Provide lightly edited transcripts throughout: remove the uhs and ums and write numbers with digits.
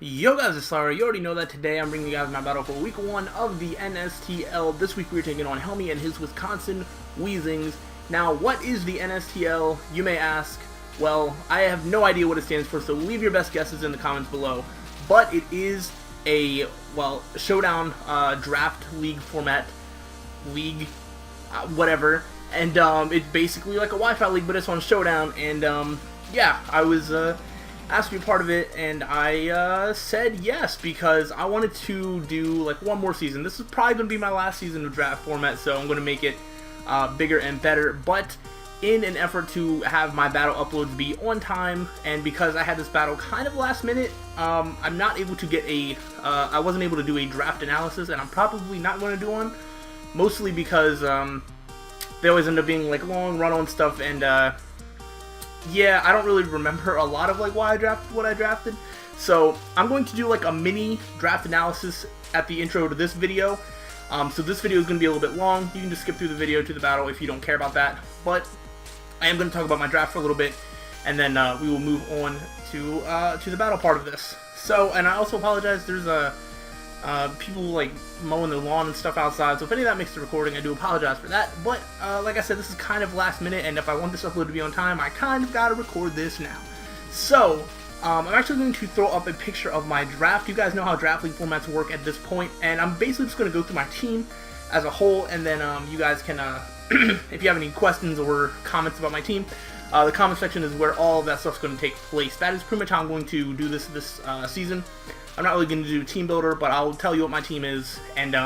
Yo guys, it's slyroh. You already know that today I'm bringing you guys my battle for week 1 of the NSTL. This week we're taking on Helmy and his Wisconsin Weezings. Now, what is the NSTL, you may ask? Well, I have no idea what it stands for, so leave your best guesses in the comments below. But it is a, showdown draft league format, whatever. And it's basically like a Wi-Fi league, but it's on Showdown. And yeah, I was asked to be part of it, and I said yes because I wanted to do like one more season. This is probably going to be my last season of draft format, so I'm going to make it bigger and better. But in an effort to have my battle uploads be on time, and because I had this battle kind of last minute, I'm not able to get a I wasn't able to do a draft analysis, and I'm probably not going to do one, mostly because they always end up being like long run-on stuff, and yeah, I don't really remember a lot of like why I drafted what I drafted. So I'm going to do like a mini draft analysis at the intro to this video. So this video is going to be a little bit long. You can just skip through the video to the battle if you don't care about that. But I am going to talk about my draft for a little bit, and then we will move on to the battle part of this. So, and I also apologize, there's people like mowing their lawn and stuff outside, so if any of that makes the recording, I do apologize for that. But like I said, this is kind of last minute, and if I want this upload to be on time, I kind of gotta record this now. So I'm actually going to throw up a picture of my draft. You guys know how draft league formats work at this point, and I'm basically just going to go through my team as a whole, and then you guys can if you have any questions or comments about my team, the comment section is where all of that stuff's going to take place. That is pretty much how I'm going to do this season. I'm not really going to do team builder, but I'll tell you what my team is, and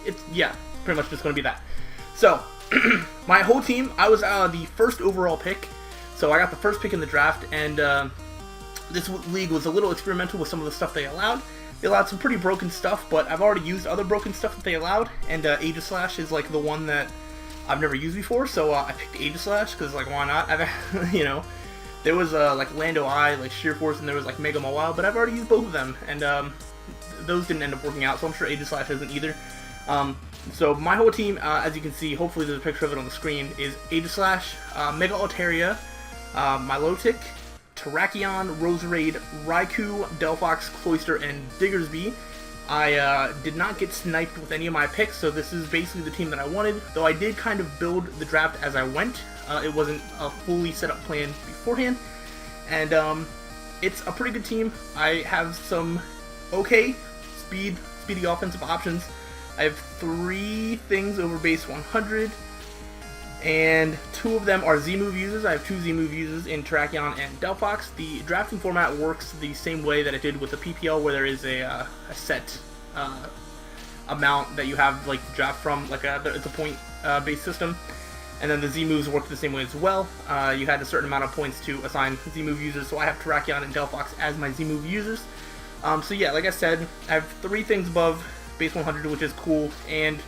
it's, yeah, pretty much just going to be that. So, my whole team, I was the first overall pick, so I got the first pick in the draft, and this league was a little experimental with some of the stuff they allowed. They allowed some pretty broken stuff, but I've already used other broken stuff that they allowed, and Aegislash is like the one that I've never used before, so I picked Aegislash, because like, why not? You know, there was like Lando Eye, like Sheer Force, and there was like Mega Mawile, but I've already used both of them, and those didn't end up working out, so I'm sure Aegislash isn't either. So my whole team, as you can see, hopefully there's a picture of it on the screen, is Aegislash, Mega Altaria, Milotic, Terrakion, Roserade, Raikou, Delphox, Cloyster, and Diggersby. I did not get sniped with any of my picks, so this is basically the team that I wanted, though I did kind of build the draft as I went. It wasn't a fully set up plan beforehand, and it's a pretty good team. I have some okay speedy offensive options. I have 3 things over base 100, and 2 of them are Z-move users. I have 2 Z-move users in Terrakion and Delphox. The drafting format works the same way that it did with the PPL, where there is a set amount that you have like draft from, like it's a point based system. And then the Z-moves work the same way as well. You had a certain amount of points to assign Z-move users, so I have Terrakion and Delphox as my Z-move users. So yeah, like I said, I have 3 things above base 100, which is cool, and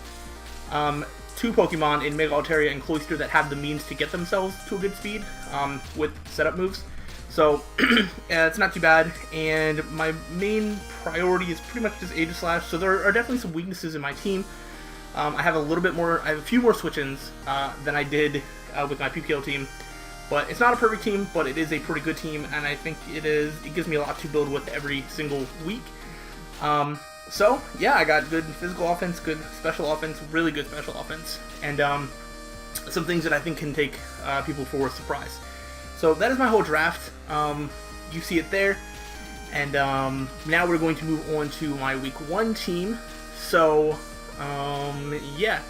2 Pokemon in Mega Altaria and Cloyster that have the means to get themselves to a good speed with setup moves. So it's not too bad, and my main priority is pretty much just Aegislash, so there are definitely some weaknesses in my team. I have a few more switch-ins than I did with my PPL team, but it's not a perfect team, but it is a pretty good team, and I think it gives me a lot to build with every single week. So yeah, I got good physical offense, good special offense, really good special offense, and some things that I think can take people for a surprise. So that is my whole draft. You see it there, and now we're going to move on to my week 1 team. So yeah,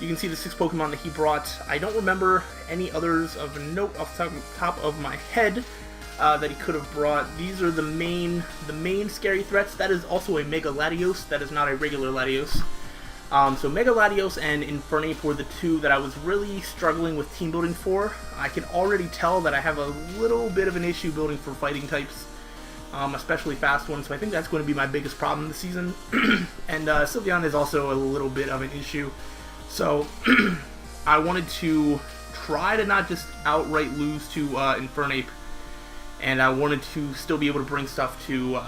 you can see the 6 Pokemon that he brought. I don't remember any others of note off the top of my head that he could have brought. These are the main scary threats. That is also a Mega Latios. That is not a regular Latios. So Mega Latios and Infernape were the 2 that I was really struggling with team building for. I can already tell that I have a little bit of an issue building for fighting types, especially fast ones, so I think that's going to be my biggest problem this season. And Sylveon is also a little bit of an issue, so I wanted to try to not just outright lose to Infernape, and I wanted to still be able to bring stuff to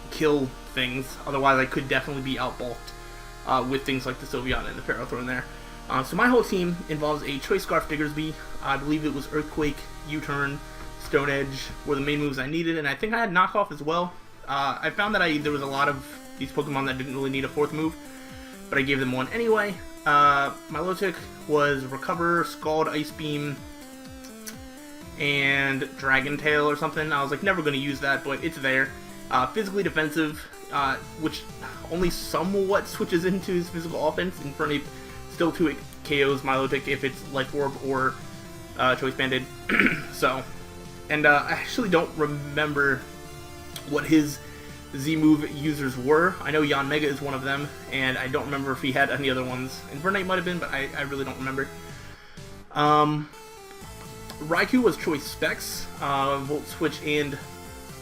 kill things. Otherwise I could definitely be outbulked with things like the Sylveon and the Pyroar thrown there. So my whole team involves a Choice Scarf Diggersby. I believe it was Earthquake, U-Turn, Stone Edge were the main moves I needed, and I think I had Knockoff as well. I found that there was a lot of these Pokemon that didn't really need a fourth move, but I gave them one anyway. My Milotic was Recover, Scald, Ice Beam, and Dragon Tail or something. I was like never going to use that, but it's there. Physically defensive, which only somewhat switches into his physical offense. Infernape still 2 KOs Milotic if it's Life Orb or Choice Banded. So, and I actually don't remember what his Z-move users were. I know Yanmega is one of them, and I don't remember if he had any other ones. Infernape might have been, but I really don't remember. Raikou was Choice Specs, Volt Switch and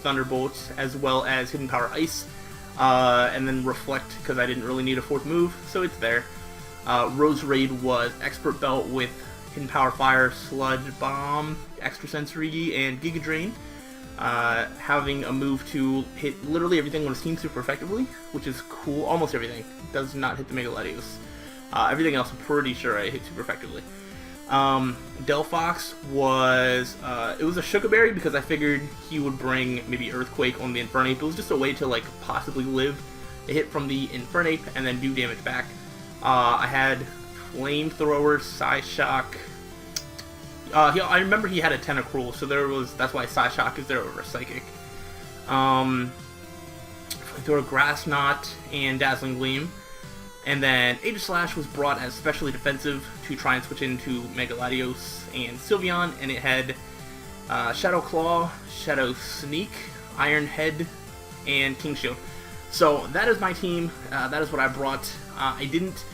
Thunderbolt, as well as Hidden Power Ice, and then Reflect, because I didn't really need a fourth move, so it's there. Roserade was Expert Belt with Hidden Power Fire, Sludge Bomb, Extrasensory, and Giga Drain. Having a move to hit literally everything on his team super effectively, which is cool. Almost everything. Does not hit the Mega Latios. Everything else I'm pretty sure I hit super effectively. Delphox was, it was a Sugar Berry because I figured he would bring maybe Earthquake on the Infernape. It was just a way to like possibly live a hit from the Infernape and then do damage back. I had Flamethrower, Psyshock. I remember he had a Tentacruel, so that's why Psyshock is there over Psychic. Flamethrower, Grass Knot, and Dazzling Gleam. And then Aegislash was brought as specially defensive to try and switch into Mega Latios and Sylveon, and it had Shadow Claw, Shadow Sneak, Iron Head, and King Shield. So that is my team. That is what I brought. I didn't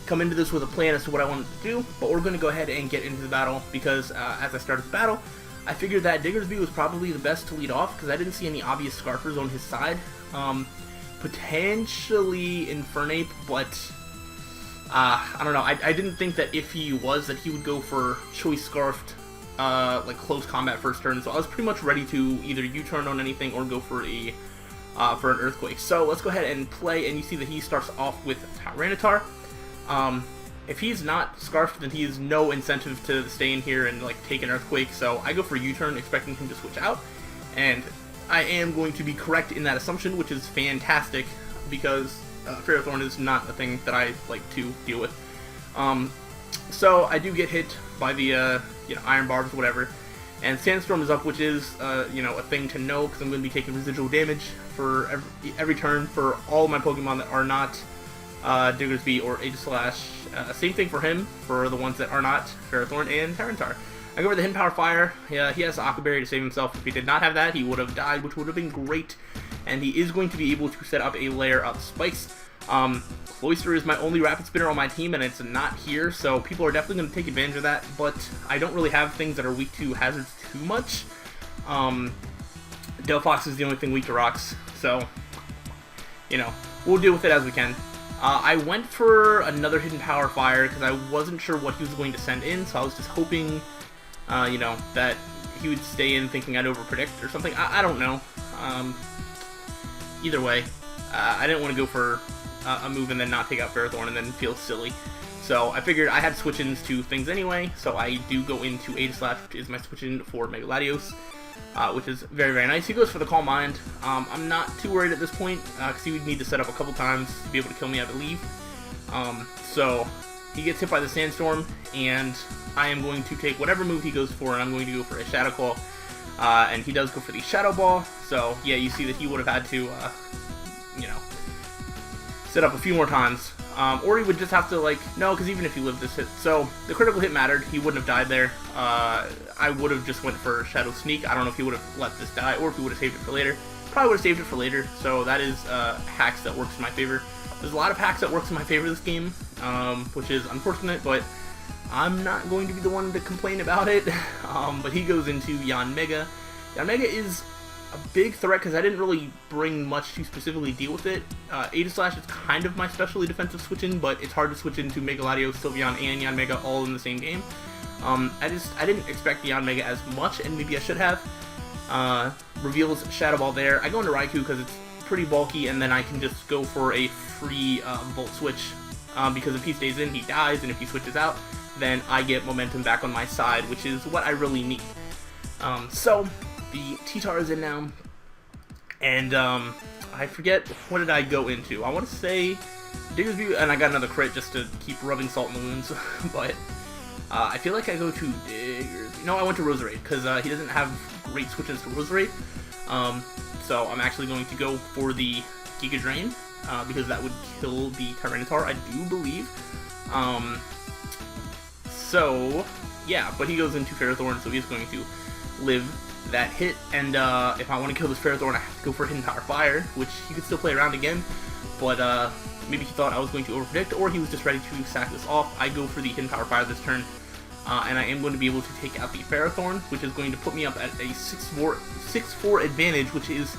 come into this with a plan as to what I wanted to do, but we're going to go ahead and get into the battle because as I started the battle, I figured that Diggersby was probably the best to lead off because I didn't see any obvious Scarfers on his side. Potentially Infernape, but I don't know. I didn't think that if he was, that he would go for Choice Scarfed, like close combat first turn. So I was pretty much ready to either U-turn on anything or go for an Earthquake. So let's go ahead and play, and you see that he starts off with Tyranitar. If he's not Scarfed, then he has no incentive to stay in here and like take an Earthquake. So I go for U-turn, expecting him to switch out, and I am going to be correct in that assumption, which is fantastic because Ferrothorn is not a thing that I like to deal with. So I do get hit by the Iron Barbs, whatever, and Sandstorm is up, which is a thing to know because I'm going to be taking residual damage for every turn for all of my Pokemon that are not Diggersby or Aegislash. Same thing for him for the ones that are not Ferrothorn and Tyranitar. I go for the Hidden Power Fire. Yeah, he has Aqua Berry to save himself. If he did not have that, he would have died, which would have been great. And he is going to be able to set up a layer of spikes. Cloyster is my only Rapid Spinner on my team, and it's not here, so people are definitely going to take advantage of that. But I don't really have things that are weak to hazards too much. Delphox is the only thing weak to rocks, so we'll deal with it as we can. I went for another Hidden Power Fire because I wasn't sure what he was going to send in, so I was just hoping that he would stay in thinking I'd overpredict or something. I don't know. Either way, I didn't want to go for a move and then not take out Ferrothorn and then feel silly. So I figured I had switch-ins to things anyway, so I do go into Aegislash, which is my switch-in for Mega Latios, which is very, very nice. He goes for the Calm Mind. I'm not too worried at this point, because he would need to set up a couple times to be able to kill me, I believe. So he gets hit by the Sandstorm, and I am going to take whatever move he goes for, and I'm going to go for a Shadow Claw. And he does go for the Shadow Ball, so yeah, you see that he would have had to, set up a few more times. Or he would just have to, no, because even if he lived this hit, so the critical hit mattered, he wouldn't have died there. I would have just went for Shadow Sneak. I don't know if he would have let this die, or if he would have saved it for later. Probably would have saved it for later, so that is hacks that works in my favor. There's a lot of hacks that works in my favor this game, which is unfortunate, but I'm not going to be the one to complain about it. But he goes into Yanmega. Yanmega is a big threat because I didn't really bring much to specifically deal with it. Aegislash is kind of my specially defensive switch-in, but it's hard to switch into Mega Latios, Sylveon, and Yanmega all in the same game. I didn't expect the Yanmega as much, and maybe I should have. Reveals Shadow Ball there. I go into Raikou because it's pretty bulky, and then I can just go for a free Volt Switch, because if he stays in, he dies, and if he switches out, then I get momentum back on my side, which is what I really need. So the T-Tar is in now, and I forget, what did I go into? I want to say Diggersby, and I got another crit just to keep rubbing salt in the wounds, but I feel like I go to Diggersby. No, I went to Roserade, because he doesn't have great switches to Roserade, so I'm actually going to go for the Giga Drain, because that would kill the Tyranitar, I do believe. So, yeah, but he goes into Ferrothorn, so he's going to live that hit, and if I want to kill this Ferrothorn, I have to go for Hidden Power Fire, which he could still play around again, but maybe he thought I was going to overpredict, or he was just ready to sack this off. I go for the Hidden Power Fire this turn, and I am going to be able to take out the Ferrothorn, which is going to put me up at a 6-4 advantage, which is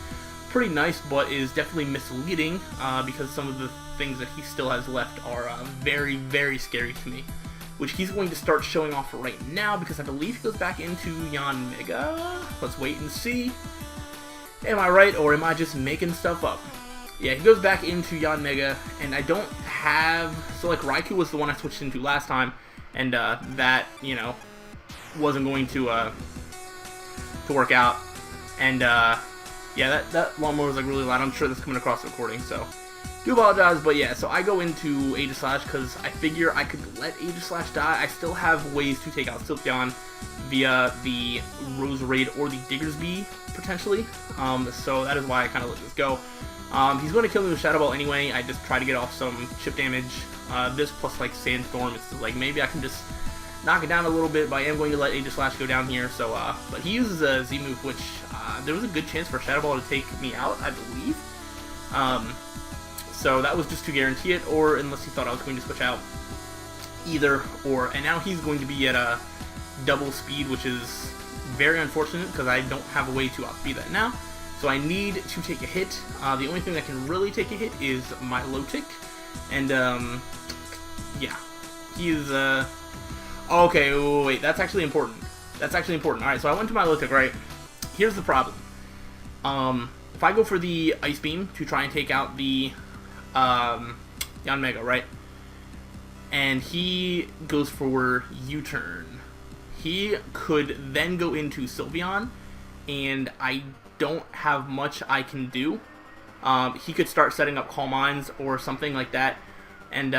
pretty nice, but is definitely misleading, because some of the things that he still has left are very, very scary to me, which he's going to start showing off right now, because I believe he goes back into Yanmega. Let's wait and see. Am I right, or am I just making stuff up? Yeah, he goes back into Yanmega, and I don't have... So, like, Raikou was the one I switched into last time, and that, you know, wasn't going to work out. And, yeah, that lawnmower was, like, really loud. I'm sure that's coming across the recording, so... do apologize, but yeah, so I go into Aegislash because I figure I could let Aegislash die. I still have ways to take out Sylveon via the Roserade or the Diggersby, potentially. So that is why I kind of let this go. He's going to kill me with Shadow Ball anyway. I just try to get off some chip damage. This plus, like, Sandstorm, it's like maybe I can just knock it down a little bit, but I am going to let Aegislash go down here. So, but he uses a Z move, which there was a good chance for Shadow Ball to take me out, I believe. So that was just to guarantee it, or unless he thought I was going to switch out. Either or. And now he's going to be at a double speed, which is very unfortunate because I don't have a way to outspeed that now. So I need to take a hit. The only thing that can really take a hit is my low tick. And, yeah. He is, okay, wait, that's actually important. That's actually important. Alright, so I went to my low tick, right? Here's the problem. If I go for the Ice Beam to try and take out the Yanmega, right? And he goes for U-turn. He could then go into Sylveon, and I don't have much I can do. He could start setting up Calm Minds or something like that, and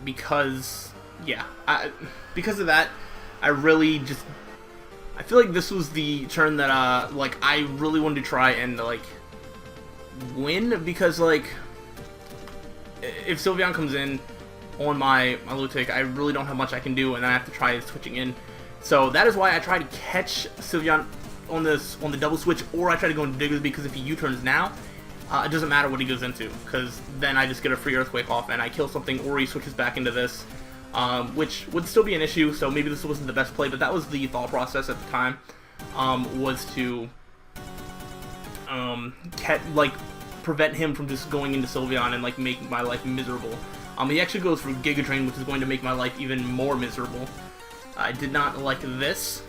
because of that, I really just... I feel like this was the turn that like I really wanted to try and like win, because like if Sylveon comes in on my low tick, I really don't have much I can do, and then I have to try switching in. So that is why I try to catch Sylveon on the double switch, or I try to go into Diggersby, because if he U-turns now, it doesn't matter what he goes into, because then I just get a free Earthquake off and I kill something, or he switches back into this, which would still be an issue. So maybe this wasn't the best play, but that was the thought process at the time, was to prevent him from just going into Sylveon and like make my life miserable. He actually goes for Giga Drain, which is going to make my life even more miserable. I did not like this.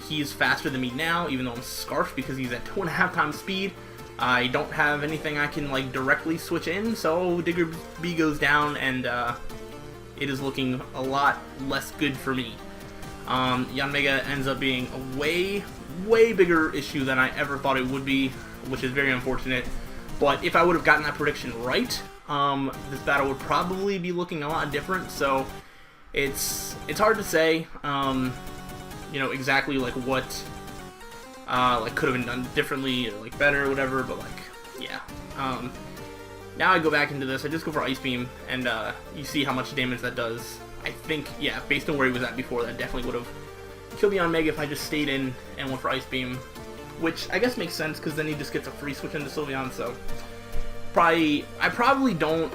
He's faster than me now, even though I'm Scarfed, because he's at 2.5 times speed. I don't have anything I can like directly switch in, so Diggersby goes down, and it is looking a lot less good for me. Yanmega ends up being a way bigger issue than I ever thought it would be, which is very unfortunate. But if I would have gotten that prediction right, this battle would probably be looking a lot different. So it's hard to say, you know, exactly like what like could have been done differently or like better or whatever. But like, yeah. Now I go back into this. I just go for Ice Beam, and you see how much damage that does. I think, yeah, based on where he was at before, that definitely would have killed me on Mega if I just stayed in and went for Ice Beam. Which I guess makes sense, because then he just gets a free switch into Sylveon, so I probably don't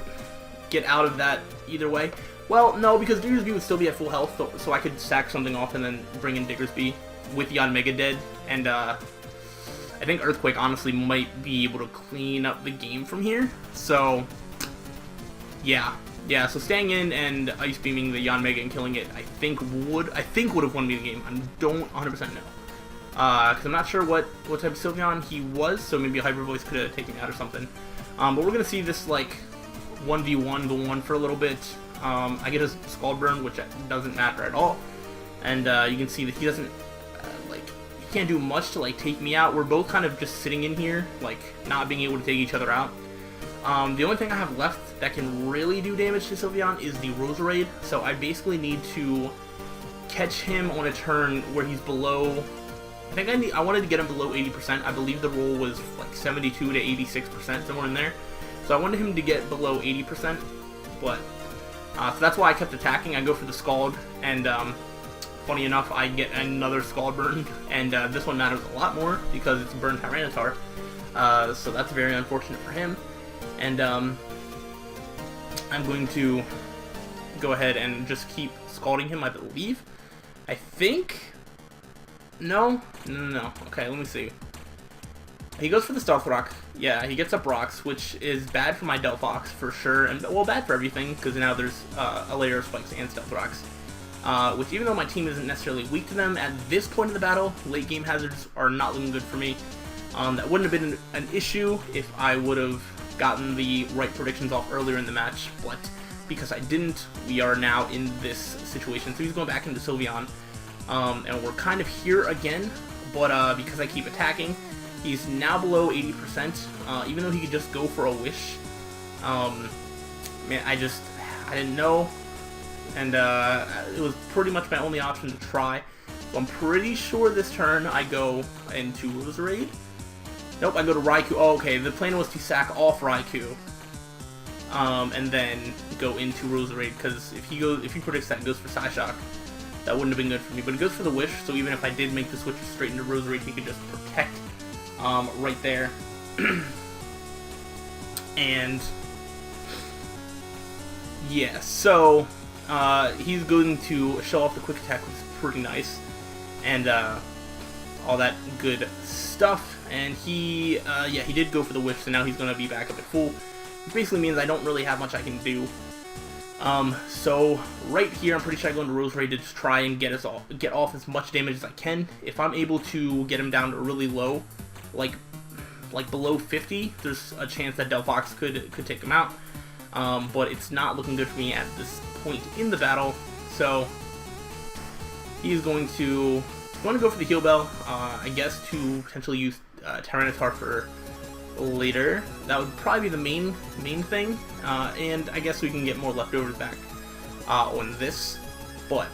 get out of that either way. Well, no, because Diggersby would still be at full health, so I could sack something off and then bring in Diggersby with Yanmega dead, and I think Earthquake honestly might be able to clean up the game from here. So yeah, so staying in and Ice Beaming the Yanmega and killing it, I think would have won me the game. I don't 100% know. Because I'm not sure what type of Sylveon he was, so maybe a Hyper Voice could have taken me out or something. But we're going to see this, like, 1v1 go on for a little bit. I get his Scald Burn, which doesn't matter at all. And you can see that he doesn't, can't do much to like take me out. We're both kind of just sitting in here, like not being able to take each other out. The only thing I have left that can really do damage to Sylveon is the Roserade, so I basically need to catch him on a turn where he's below. I wanted to get him below 80%. I believe the roll was like 72 to 86%, somewhere in there. So I wanted him to get below 80%, but so that's why I kept attacking. I go for the Scald, and funny enough, I get another Scald burn, and this one matters a lot more because it's a Burn Tyranitar. So that's very unfortunate for him. And I'm going to go ahead and just keep scalding him, I believe. I think... No. Okay, let me see. He goes for the Stealth Rock. Yeah, he gets up Rocks, which is bad for my Delphox for sure. And, well, bad for everything, because now there's a layer of Spikes and Stealth Rocks. Which, even though my team isn't necessarily weak to them, at this point in the battle, late game hazards are not looking good for me. That wouldn't have been an issue if I would have gotten the right predictions off earlier in the match, but because I didn't, we are now in this situation. So he's going back into Sylveon, and we're kind of here again, but because I keep attacking, he's now below 80%, even though he could just go for a Wish. Man, I didn't know, and it was pretty much my only option to try. So I'm pretty sure this turn I go into Roserade. Nope, I go to Raikou. Oh, okay, the plan was to sack off Raikou, and then go into Roserade, because if he predicts that and goes for Psyshock, that wouldn't have been good for me. But it goes for the Wish, so even if I did make the switch straight into Roserade, he could just protect right there. And yeah, so he's going to show off the Quick Attack, which is pretty nice, and all that good stuff. And he did go for the Wish, so now he's going to be back up at full, which basically means I don't really have much I can do. So right here, I'm pretty sure I go into Roserade to just try and get off as much damage as I can. If I'm able to get him down to really low, like below 50, there's a chance that Delphox could take him out. But it's not looking good for me at this point in the battle. So he's going to go for the Heal Bell, I guess, to potentially use Tyranitar for later. That would probably be the main thing, and I guess we can get more leftovers back on this. But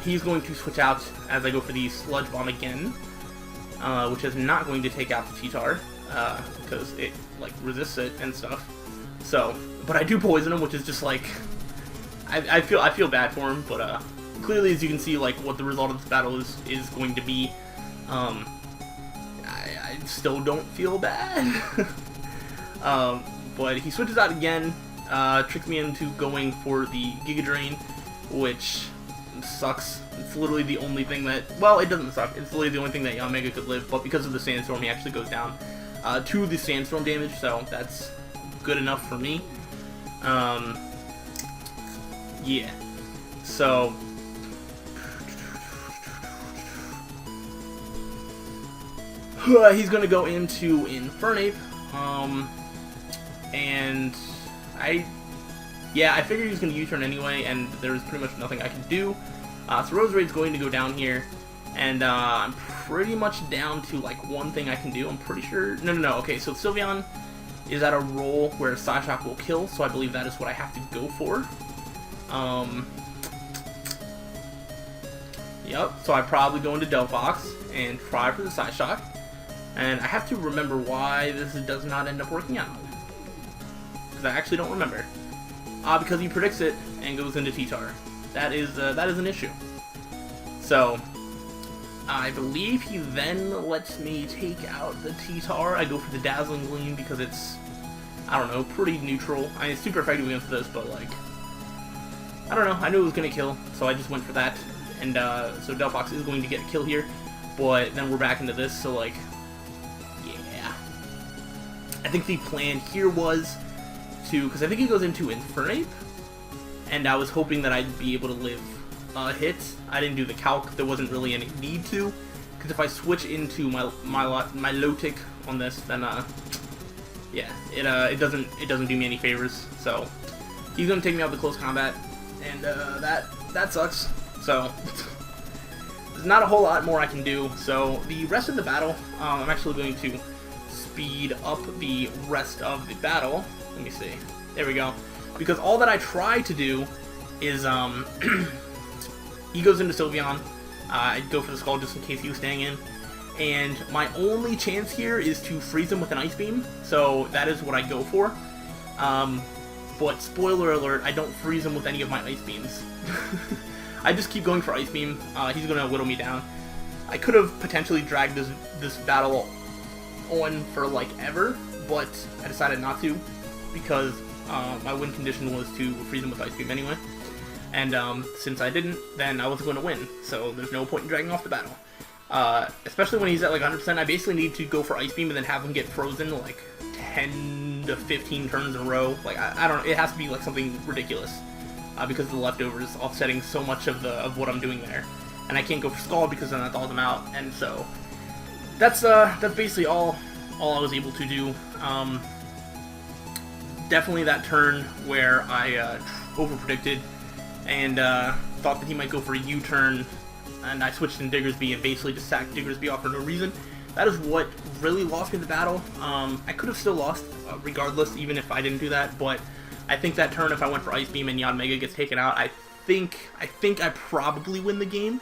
he's going to switch out as I go for the Sludge Bomb again, which is not going to take out the T-Tar because it like resists it and stuff. So, but I do poison him, which is just like I feel bad for him, but clearly, as you can see, like what the result of this battle is going to be. I still don't feel bad. But he switches out again, tricks me into going for the Giga Drain, which sucks. It's literally the only thing that, well, it doesn't suck. It's literally the only thing that Yanmega could live, but because of the Sandstorm, he actually goes down to the Sandstorm damage, so that's good enough for me. Yeah. So he's gonna go into Infernape, and I figured he was gonna U-turn anyway, and there's pretty much nothing I can do. So Roserade's going to go down here, and I'm pretty much down to like one thing I can do. I'm pretty sure. No. Okay, so Sylveon is at a roll where Psyshock will kill, so I believe that is what I have to go for. Yep. So I probably go into Delphox and try for the Psyshock. And I have to remember why this does not end up working out. Because I actually don't remember. Because he predicts it and goes into T-Tar. That is an issue. So, I believe he then lets me take out the T-Tar. I go for the Dazzling Gleam because it's, I don't know, pretty neutral. I mean, it's super effective against this, but like, I don't know. I knew it was going to kill, so I just went for that. And so Delphox is going to get a kill here. But then we're back into this, so like, I think the plan here was to, because I think he goes into Infernape, and I was hoping that I'd be able to live a hit. I didn't do the calc, there wasn't really any need to, because if I switch into my low tick on this, then yeah, it doesn't do me any favors. So he's gonna take me out to close combat, and that sucks. So there's not a whole lot more I can do. So the rest of the battle, I'm actually going to speed up the rest of the battle. Let me see. There we go. Because all that I try to do is, he goes into Sylveon. I'd go for the Skull just in case he was staying in. And my only chance here is to freeze him with an Ice Beam. So that is what I go for. But spoiler alert, I don't freeze him with any of my Ice Beams. I just keep going for Ice Beam. He's going to whittle me down. I could have potentially dragged this battle on for like ever, but I decided not to because my win condition was to freeze him with Ice Beam anyway. And since I didn't, then I wasn't going to win. So there's no point in dragging off the battle. Especially when he's at like 100%, I basically need to go for Ice Beam and then have him get frozen like 10 to 15 turns in a row. Like, I don't know, it has to be like something ridiculous. Because of the leftovers offsetting so much of what I'm doing there. And I can't go for Scald because then that thaws him out. And so, that's basically all I was able to do. Definitely that turn where I over-predicted and thought that he might go for a U-turn, and I switched in Diggersby and basically just sacked Diggersby off for no reason. That is what really lost me the battle. I could have still lost regardless, even if I didn't do that, but I think that turn, if I went for Ice Beam and Yanmega gets taken out, I think I probably win the game.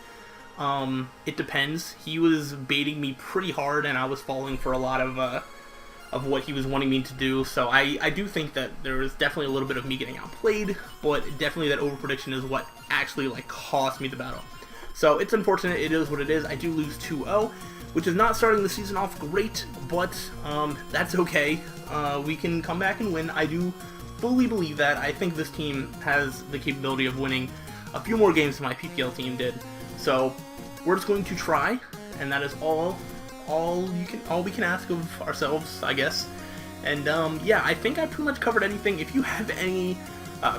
It depends. He was baiting me pretty hard, and I was falling for a lot of what he was wanting me to do. So I do think that there was definitely a little bit of me getting outplayed, but definitely that overprediction is what actually like cost me the battle. So it's unfortunate. It is what it is. I do lose 2-0, which is not starting the season off great, but that's okay. We can come back and win. I do fully believe that. I think this team has the capability of winning a few more games than my PPL team did. So we're just going to try, and that is all we can ask of ourselves, I guess. And yeah, I think I pretty much covered anything. If you have any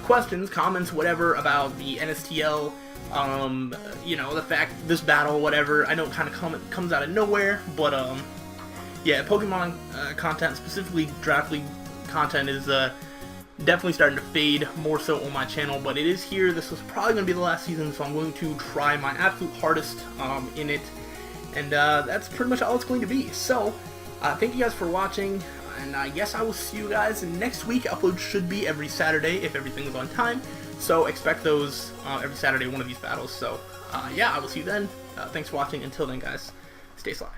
questions, comments, whatever about the NSTL, you know, the fact this battle, whatever, I know it kind of comes out of nowhere, but yeah, Pokemon content, specifically Draft League content, is definitely starting to fade more so on my channel, but it is here. This was probably going to be the last season, so I'm going to try my absolute hardest in it, and that's pretty much all it's going to be. So thank you guys for watching, and I guess I will see you guys next week. Upload should be every Saturday if everything is on time, so expect those every Saturday, one of these battles. So yeah, I will see you then. Thanks for watching. Until then, guys, stay sly.